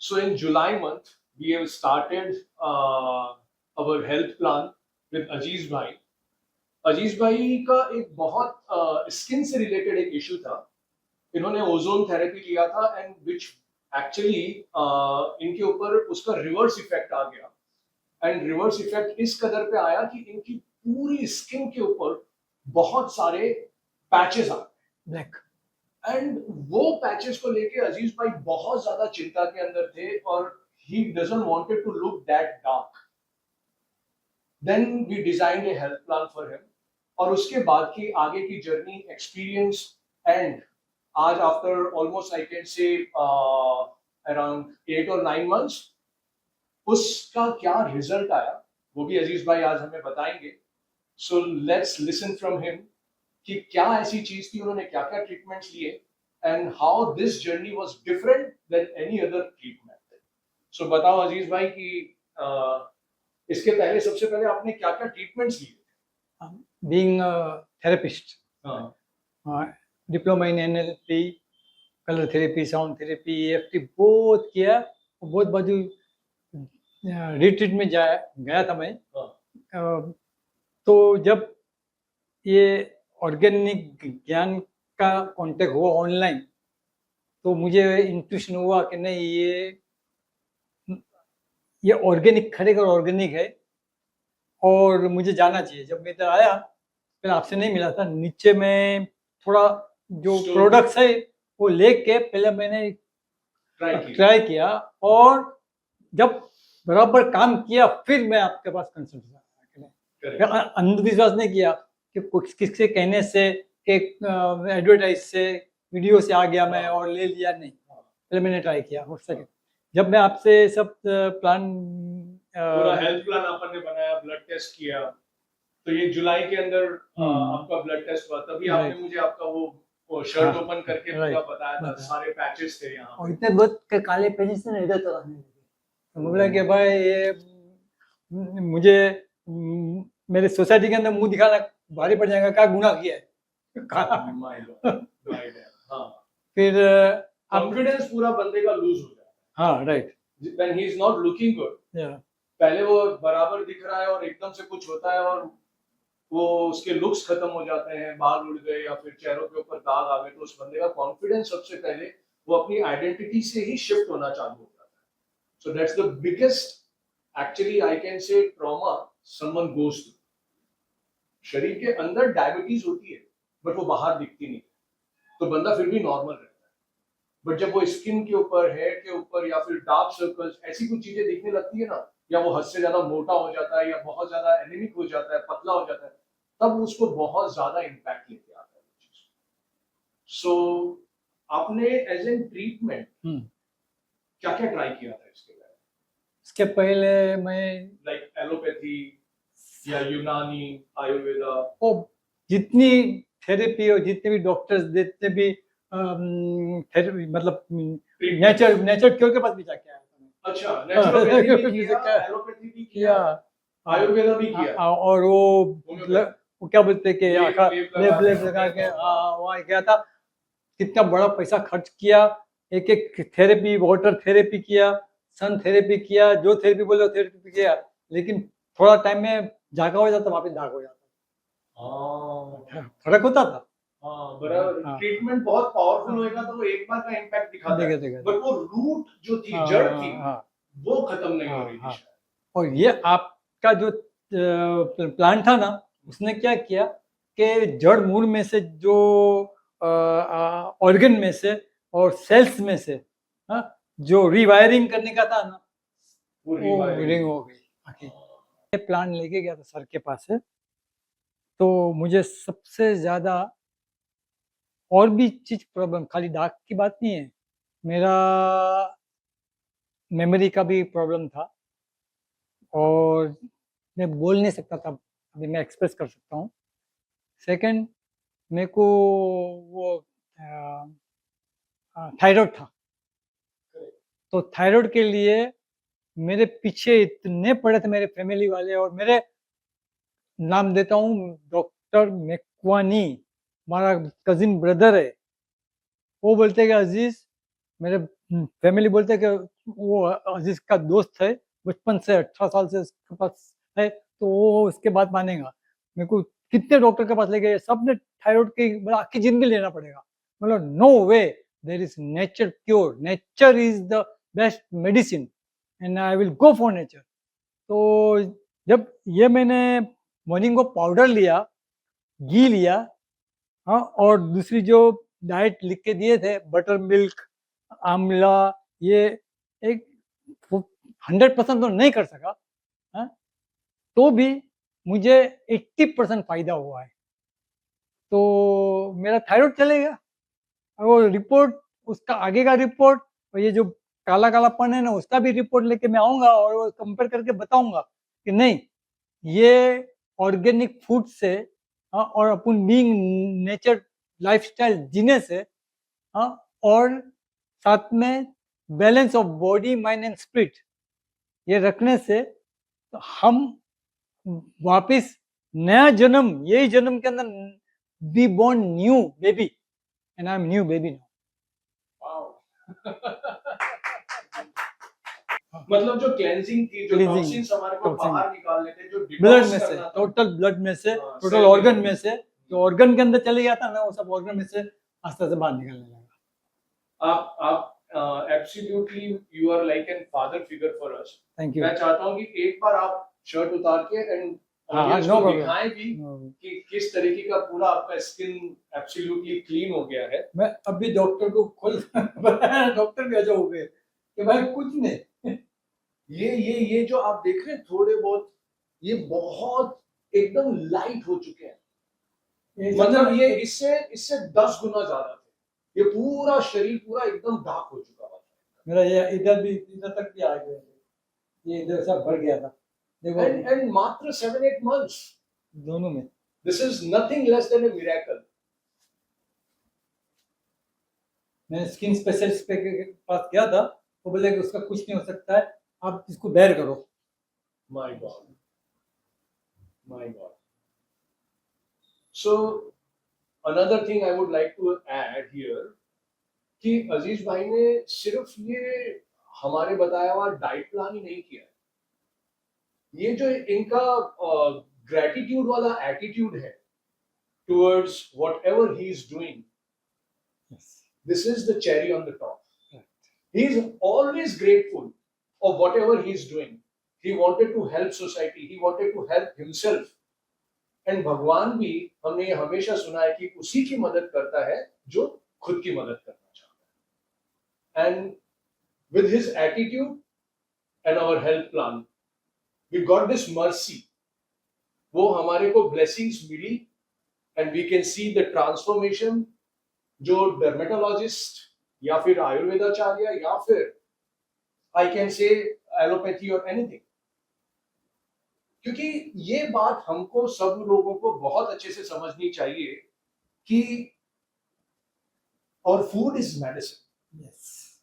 So in July month, we have started our health plan with Aziz Bhai. अजीज भाई का एक बहुत skin से रिलेटेड एक इशू था. इन्होंने ओजोन थेरेपी लिया था एंड विच एक्चुअली इनके ऊपर उसका रिवर्स इफेक्ट आ गया. एंड रिवर्स इफेक्ट इस कदर पे आया कि इनकी पूरी स्किन के ऊपर बहुत सारे पैचेस आ गए ब्लैक. एंड वो पैचेस को लेके अजीज भाई बहुत ज्यादा चिंता के अंदर थे और he doesn't wanted to look that dark. Then we designed a health plan for him. और उसके बाद की आगे की जर्नी, एक्सपीरियंस एंड आज after almost I can say around 8 or 9 months उसका क्या रिजल्ट आया वो भी अजीज भाई आज हमें बताएंगे. So let's listen from him कि क्या ऐसी चीज थी, उन्होंने क्या क्या ट्रीटमेंट्स लिए and how this journey was different than any other treatment. So बताओ अजीज भाई कि इसके पहले सबसे पहले आपने क्या क्या ट्रीटमेंट्स लिए? Being a therapist, diploma in NLP, colour therapy, sound therapy, EFT बहुत किया. बहुत बाजू रिट्रीट में गया था मैं. तो जब ये ऑर्गेनिक ज्ञान का कांटेक्ट हुआ ऑनलाइन तो मुझे इंट्यूशन हुआ कि नहीं ये ऑर्गेनिक खरेखर ऑर्गेनिक है और मुझे जाना चाहिए. जब मैं इधर आया फिर आपसे नहीं मिला था, नीचे में थोड़ा जो प्रोडक्ट्स है वो लेके पहले मैंने ट्राई किया और जब बराबर काम किया फिर मैं आपके पास कंसल्ट किया. अंधविश्वास नहीं किया कि कुछ किससे कहने से कि एडवर्टाइज से वीडियो से आ गया मैं और ले लिया. नहीं, पहले मैंने ट्राई किया. हो सके जब मैं आपसे सब प्लान पूरा हेल्थ प्लान आपने बनाया, ब्लड टेस्ट किया, तो ये जुलाई के अंदर आपका ब्लड टेस्ट हुआ. तभी आपने मुझे आपका वो शर्ट ओपन करके पूरा बताया था. सारे पैचेस थे यहाँ और इतने बहुत काले पैचेस थे ना इधर तो आने लगे. तो बोला कि भाई ये मुझे मेरे सोसाइटी के अंदर मुंह दिखाना भारी पड़ जाएगा, क्या गुनाह किया है. फिर कॉन्फिडेंस पूरा बंदे का लूज हो जाता है. हाँ, right. When he is not looking good, पहले वो बराबर दिख रहा है और एकदम से कुछ होता है और वो उसके लुक्स खत्म हो जाते हैं, बाल उड़ गए या फिर चेहरों के ऊपर दाग आ गए, तो उस बंदे का कॉन्फिडेंस सबसे पहले वो अपनी आइडेंटिटी से ही शिफ्ट होना चालू हो जाता है. So that's the biggest actually I can से ट्रॉमा समवन गोस थ्रू. शरीर के अंदर डायबिटीज होती है बट वो बाहर दिखती नहीं, तो बंदा फिर भी नॉर्मल रहता है. बट जब वो स्किन के ऊपर, हेयर के ऊपर या फिर डार्क सर्कल्स ऐसी कुछ चीजें दिखने लगती है ना, या वो हद से ज्यादा मोटा हो जाता है या बहुत ज्यादा एनीमिक हो जाता है, पतला हो जाता है, तब उसको बहुत ज्यादा इम्पैक्ट लेके आता है. सो आपने एज एन ट्रीटमेंट क्या क्या ट्राई किया था इसके पहले? इसके पहले मैं लाइक एलोपैथी या यूनानी, आयुर्वेदा, ओ जितनी थेरेपी और जितने भी डॉक्टर्स जितने भी थेरेपी मतलब नेचर क्योर के पास भी जाके आया. अच्छा, नेचुरोपैथी भी किया, एलोपैथी भी किया, आयुर्वेदा भी किया और वो क्या बोलते हैं कि लेप लगा के वहाँ गया था. कितना बड़ा पैसा खर्च किया, एक एक थेरेपी, वाटर थेरेपी किया, सन थेरेपी किया, जो थेरेपी बोले थेरेपी किया, लेकिन थोड़ा टाइम में झागा हो जाता, वापस दाग हो जाता. फर्क होता था. बराबर. ट्रीटमेंट बहुत पावरफुल होएगा तो वो एक बार का इम्पैक्ट दिखाता है, बट वो रूट जो थी, जड़ थी, वो खत्म नहीं हो रही थी. और ये आपका जो प्लान था ना, उसने क्या किया कि जड़ मूल में से जो ऑर्गन में से और सेल्स में से जो रिवायरिंग करने का था ना, वो रिवायरिंग हो गई. ये प्लान लेके गया था सर के पास से, तो मुझे सबसे ज्यादा और भी चीज प्रॉब्लम, खाली दाग की बात नहीं है, मेरा मेमोरी का भी प्रॉब्लम था और मैं बोल नहीं सकता था. अभी मैं एक्सप्रेस कर सकता हूँ. सेकंड, मेरे को वो थायराइड था. तो थायराइड के लिए मेरे पीछे इतने पड़े थे मेरे फैमिली वाले. और मेरे नाम देता हूँ डॉक्टर मेकवानी, हमारा कजिन ब्रदर है. वो बोलते कि अजीज, मेरे फैमिली बोलते हैं कि वो अजीज का दोस्त है, बचपन से 18 साल से उसके पास है, तो वो उसके बात मानेगा। मेरे को कितने डॉक्टर के पास ले गए, सबने थायराइड की मतलब आखी जिंदगी लेना पड़ेगा। मतलब no way, there is nature cure, nature is the best medicine and I will go for nature. तो जब ये मैंने मॉर्निंग को पाउडर लिया, घी लिया, हाँ, और दूसरी जो डाइट लिख के दिए थे, बटर मिल्क, आंवला, ये एक 100% तो नहीं कर सका, हाँ, तो भी मुझे 80% फायदा हुआ है। तो मेरा थायराइड चलेगा। और वो रिपोर्ट, उसका आगे का रिपोर्ट और ये जो काला कालापन है ना, उसका भी रिपोर्ट लेके मैं आऊंगा और वो कंपेयर करके बताऊंगा कि नहीं, ये ऑर्गेनिक फूड से, हाँ, और अपन बीइंग नेचर लाइफस्टाइल जीने से, हाँ, और साथ में balance of body mind and spirit ये रखने से, तो हम वापिस नया जन्म, यही जन्म के अंदर be born new baby and I am new baby now. मतलब जो क्लेंजिंग थी, जो Cleansing, टॉक्सिन्स हमारे को toxin, बाहर निकालने थे, जो ब्लड डिटॉक्स में से, करना था, टोटल ब्लड में से, हाँ, टोटल cell ऑर्गन में। में से, जो ऑर्गन के अंदर चले जाता ना, वो सब ऑर्गन में से आस्ते से बाहर निकलने लगा। आप absolutely you are like an father figure for us. Thank you. मैं चाहता हूँ कि एक बार आप शर्ट उतार के एंड हाँ, ऑडियंस no को problem. दिखाएं भी कि किस तरीके का पूरा आपका स्किन एब्सोल्युटली क्लीन हो गया है। मैं अभी डॉक्टर को खोल बताया, डॉक्टर भी अजब हो गए कि भाई कुछ नहीं। ये जो आप देख रहे हैं थोड़े बहुत, ये बहुत एकदम लाइट हो चुके हैं। मतलब ये इससे इससे 10 गुना ज्यादा थे। ये पूरा शरीर पूरा एकदम डार्क हो चुका था। मेरा ये इधर भी, इधर तक भी आ गया, ये इधर सब भर गया था, देखो। एंड मात्र 7-8 months, दोनों में this is nothing less than A miracle. मैं स्किन स्पेशलिस्ट के पास गया था, वो बोले कि उसका कुछ नहीं हो सकता है, आप इसको बेयर करो। My god, my god. So another thing I would like to add here कि अजीज भाई ने सिर्फ ये हमारे बताया हुआ डाइट प्लान ही नहीं किया है, ये जो इनका ग्रेटिट्यूड वाला एटीट्यूड है towards whatever he is doing, this is the cherry on the top. He is always grateful of whatever he is doing. He wanted to help society, he wanted to help himself. And भगवान भी, हमने ये हमेशा सुना है कि उसी की मदद करता है जो खुद की मदद करना चाहता है। And with his attitude and our health plan, we got this mercy. वो हमारे को blessings milli and we can see the transformation जो dermatologist या फिर आयुर्वेदाचार्य या फिर I can say allopathy or anything. क्योंकि ये बात हमको सब लोगों को बहुत अच्छे से समझनी चाहिए कि our food is medicine. Yes.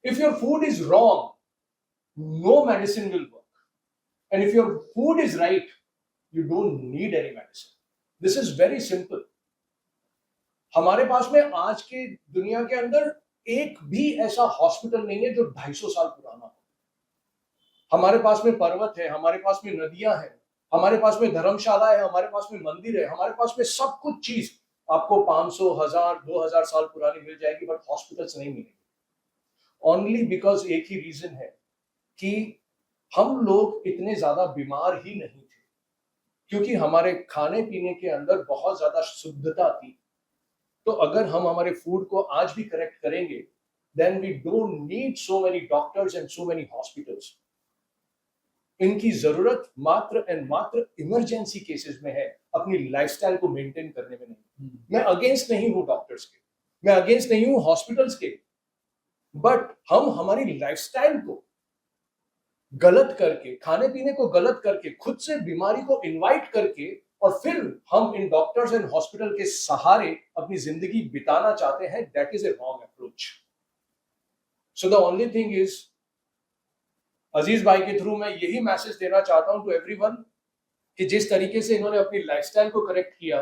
If your food is wrong, no medicine will work. And if your food is right, you don't need any medicine. This is very simple. हमारे पास में आज के दुनिया के अंदर एक भी ऐसा हॉस्पिटल नहीं है जो 250 साल पुराना हो। हमारे पास में पर्वत है, हमारे पास में नदियां हैं, हमारे पास में धर्मशाला है, हमारे पास में मंदिर है, हमारे पास में सब कुछ चीज आपको 500, 1000, 2000 साल पुरानी मिल जाएगी, बट हॉस्पिटल्स नहीं मिलेंगे। ओनली बिकॉज एक ही रीजन है कि हम लोग इतने ज्यादा बीमार ही नहीं थे, क्योंकि हमारे खाने पीने के अंदर बहुत ज्यादा शुद्धता थी। तो अगर हम हमारे फूड को आज भी करेक्ट करेंगे, then we don't need so many doctors and so many hospitals. इनकी जरूरत मात्र एंड मात्र इमरजेंसी केसेस में है, अपनी लाइफस्टाइल को मेंटेन करने में नहीं। मैं अगेंस्ट नहीं हूं डॉक्टर्स के, मैं अगेंस्ट नहीं हूं हॉस्पिटल्स के, बट हम हमारी लाइफस्टाइल को गलत करके, खाने पीने को गलत करके, खुद से बीमारी को इनवाइट करके, और फिर हम इन डॉक्टर्स एंड हॉस्पिटल के सहारे अपनी जिंदगी बिताना चाहते हैं, that is a wrong approach. So the only thing is, Aziz भाई के थ्रू मैं यही मैसेज देना चाहता हूं टू एवरीवन कि जिस तरीके से इन्होंने अपनी लाइफस्टाइल को करेक्ट किया,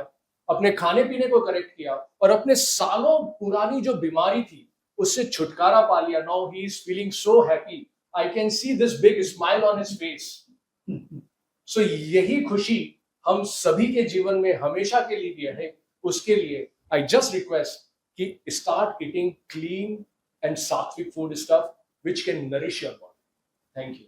अपने खाने पीने को करेक्ट किया, और अपने सालों पुरानी जो बीमारी थी उससे छुटकारा पा लिया, now he is feeling so happy, I can see this big smile on his face. So यही खुशी हम सभी के जीवन में हमेशा के लिए है। उसके लिए आई जस्ट रिक्वेस्ट कि स्टार्ट ईटिंग क्लीन एंड सात्विक food stuff which can nourish your body. Thank you.